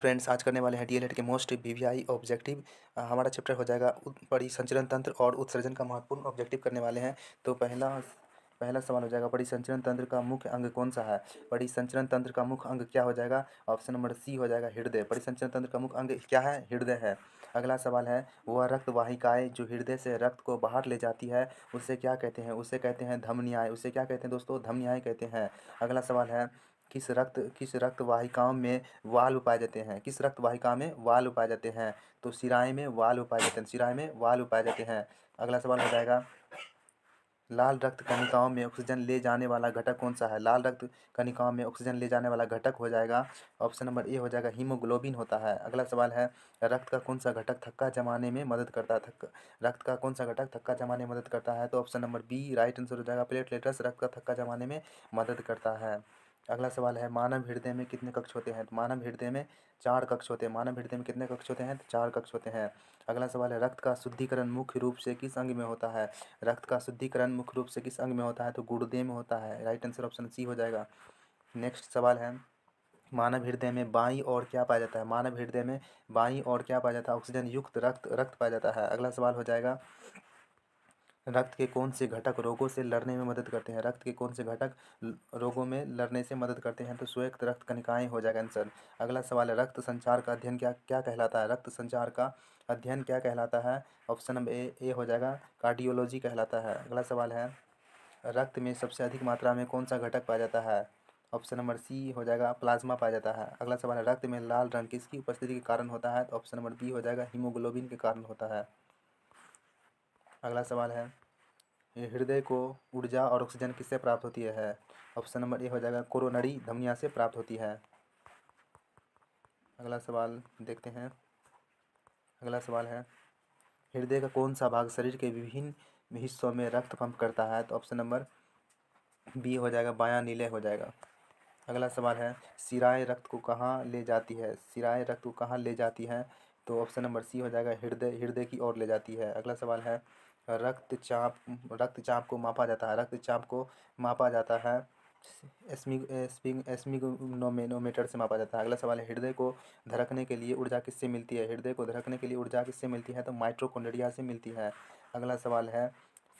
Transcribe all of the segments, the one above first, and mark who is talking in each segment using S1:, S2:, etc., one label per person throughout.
S1: Friends, आज करने वाले हैं डीएलएड के मोस्ट वीवीआई ऑब्जेक्टिव। हमारा चैप्टर हो जाएगा परिसंचरण तंत्र और उत्सर्जन का महत्वपूर्ण ऑब्जेक्टिव करने वाले हैं। तो पहला पहला सवाल हो जाएगा, परिसंचरण तंत्र का मुख्य अंग कौन सा है। परिसंचरण तंत्र का मुख्य अंग क्या हो जाएगा। ऑप्शन नंबर सी हो जाएगा हृदय। परिसंचरण तंत्र का मुख्य अंग क्या है, हृदय है। अगला सवाल है, वह रक्त वाहिकाएं जो हृदय से रक्त को बाहर ले जाती है उसे क्या कहते हैं। उसे कहते हैं धमनियाएं। उसे क्या कहते हैं दोस्तों, धमनियाएं कहते हैं। अगला सवाल है, किस रक्त वाहिकाओं में वाल्व पाए जाते हैं। किस रक्त वाहिका में वाल्व पाए जाते हैं। तो शिराएं में वाल्व पाए जाते हैं। शिराएं में वाल्व पाए जाते हैं। अगला सवाल हो जाएगा, लाल रक्त कणिकाओं में ऑक्सीजन ले जाने वाला घटक कौन सा है। लाल रक्त कणिकाओं में ऑक्सीजन ले जाने वाला घटक हो जाएगा, ऑप्शन नंबर ए हो जाएगा हीमोग्लोबिन होता है। अगला सवाल है, रक्त का कौन सा घटक थक्का जमाने में मदद करता है। रक्त का कौन सा घटक थक्का जमाने में मदद करता है। तो option number B right answer हो जाएगा, प्लेटलेट्स रक्त का थक्का जमाने में मदद करता है। अगला सवाल है, मानव हृदय में कितने कक्ष होते हैं। तो मानव हृदय में 4 कक्ष होते हैं। मानव हृदय में कितने कक्ष होते हैं, तो 4 कक्ष होते हैं। अगला सवाल है, रक्त का शुद्धिकरण मुख्य रूप से किस अंग में होता है। रक्त का शुद्धिकरण मुख्य रूप से किस अंग में होता है। तो गुर्दे में होता है। राइट आंसर ऑप्शन सी हो जाएगा। नेक्स्ट सवाल है, मानव हृदय में बाईं ओर क्या पाया जाता है। मानव हृदय में बाईं ओर क्या पाया जाता है, ऑक्सीजन युक्त रक्त रक्त पाया जाता है। अगला सवाल हो जाएगा, रक्त के कौन से घटक रोगों से लड़ने में मदद करते हैं। रक्त के कौन से घटक रोगों में लड़ने से मदद करते हैं। तो श्वेत रक्त कणिकाएं हो जाएगा आंसर। अगला सवाल है, रक्त संचार का अध्ययन क्या क्या कहलाता है। रक्त संचार का अध्ययन क्या कहलाता है। ऑप्शन नंबर ए हो जाएगा, कार्डियोलॉजी कहलाता है। अगला सवाल है, रक्त में सबसे अधिक मात्रा में कौन सा घटक पाया जाता है। ऑप्शन नंबर सी हो जाएगा, प्लाज्मा पाया जाता है। अगला सवाल है, रक्त में लाल रंग किसकी उपस्थिति के कारण होता है। तो ऑप्शन नंबर बी हो जाएगा, हीमोग्लोबिन के कारण होता है। अगला सवाल है, हृदय को ऊर्जा और ऑक्सीजन किससे प्राप्त होती है। ऑप्शन नंबर ए हो जाएगा, कोरोनरी धमनियों से प्राप्त होती है। अगला सवाल देखते हैं। अगला सवाल है, हृदय का कौन सा भाग शरीर के विभिन्न हिस्सों में रक्त पंप करता है। तो ऑप्शन नंबर बी हो जाएगा, बायां नीले हो जाएगा। अगला सवाल है, शिराएं रक्त को कहाँ ले जाती है। शिराएं रक्त को कहाँ ले जाती हैं। तो ऑप्शन नंबर सी हो जाएगा, हृदय हृदय की ओर ले जाती है। अगला सवाल है, रक्तचाप को मापा जाता है। रक्तचाप को मापा जाता है एस्मिगनोमीटर से मापा जाता है। अगला सवाल है, हृदय को धड़कने के लिए ऊर्जा किससे मिलती है। हृदय को धड़कने के लिए ऊर्जा किससे मिलती है। तो माइटोकॉन्ड्रिया से मिलती है। अगला सवाल है,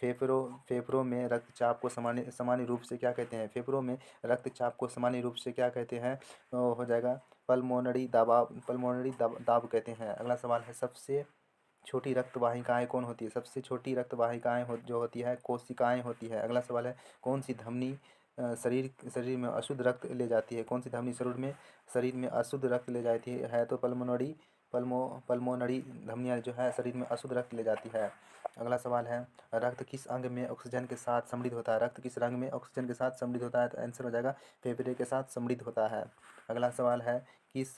S1: फेफड़ों में रक्तचाप को सामान्य सामान्य रूप से क्या कहते हैं। फेफड़ों में रक्तचाप को सामान्य रूप से क्या कहते हैं। तो हो जाएगा, पल्मोनरी दाब कहते हैं। अगला सवाल है, सबसे छोटी रक्त वाहिकाएं कौन होती है। सबसे छोटी रक्त वाहिकाएं जो होती है, कोशिकाएं होती है। अगला सवाल है, कौन सी धमनी शरीर शरीर में अशुद्ध रक्त ले जाती है। कौन सी धमनी शरीर में अशुद्ध रक्त ले जाती है। तो पल्मोनरी धमनियाँ जो है शरीर में अशुद्ध रक्त ले जाती है। अगला सवाल है, रक्त किस अंग में ऑक्सीजन के साथ समृद्ध होता है। रक्त किस रंग में ऑक्सीजन के साथ समृद्ध होता है। तो आंसर हो जाएगा, फेफड़े के साथ समृद्ध होता है। अगला सवाल है, किस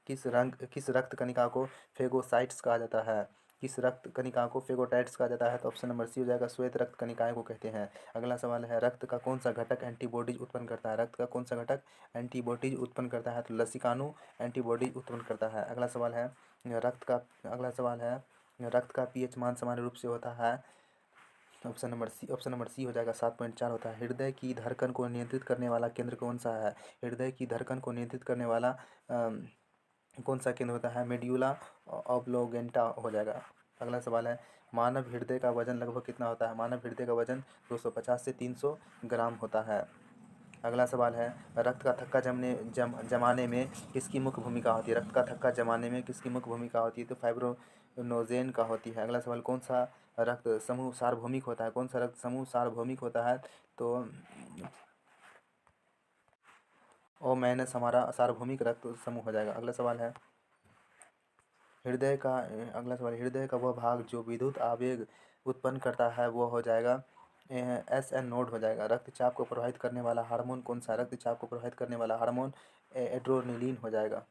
S1: किस रक्त कणिका को फेगोसाइट्स कहा जाता है। किस रक्त कणिका को फेगोसाइट्स कहा जाता है। तो ऑप्शन नंबर सी हो जाएगा, श्वेत रक्त कणिकाएं को कहते हैं। अगला सवाल है, रक्त का कौन सा घटक एंटीबॉडीज उत्पन्न करता है। रक्त का कौन सा घटक एंटीबॉडीज उत्पन्न करता है। तो लसिकानु एंटीबॉडीज उत्पन्न करता है। अगला सवाल है, रक्त का पीएच मान सामान्य रूप से होता है। ऑप्शन नंबर सी हो जाएगा, 7.4 होता है। हृदय की धड़कन को नियंत्रित करने वाला केंद्र कौन सा है। हृदय की धड़कन को नियंत्रित करने वाला कौन सा केंद्र होता है। मेड्यूला ऑब्लोगेंटा हो जाएगा। अगला सवाल है, मानव हृदय का वजन लगभग कितना होता है। मानव हृदय का वजन 250 से 300 ग्राम होता है। अगला सवाल है, रक्त का थक्का जमाने में किसकी मुख्य भूमिका होती है। रक्त का थक्का जमाने में किसकी मुख्य भूमिका होती है। तो फाइब्रोनोजेन का होती है। अगला सवाल, कौन सा रक्त समूह सार्वभौमिक होता है। कौन सा रक्त समूह सार्वभौमिक होता है। तो ओ माइनस हमारा सार्वभौमिक रक्त समूह हो जाएगा। अगला सवाल है, अगला सवाल, हृदय का वह भाग जो विद्युत आवेग उत्पन्न करता है वो हो जाएगा एस एन नोड हो जाएगा। रक्तचाप को प्रभावित करने वाला हार्मोन कौन सा। रक्तचाप को प्रभावित करने वाला हार्मोन एड्रेनलिन हो जाएगा।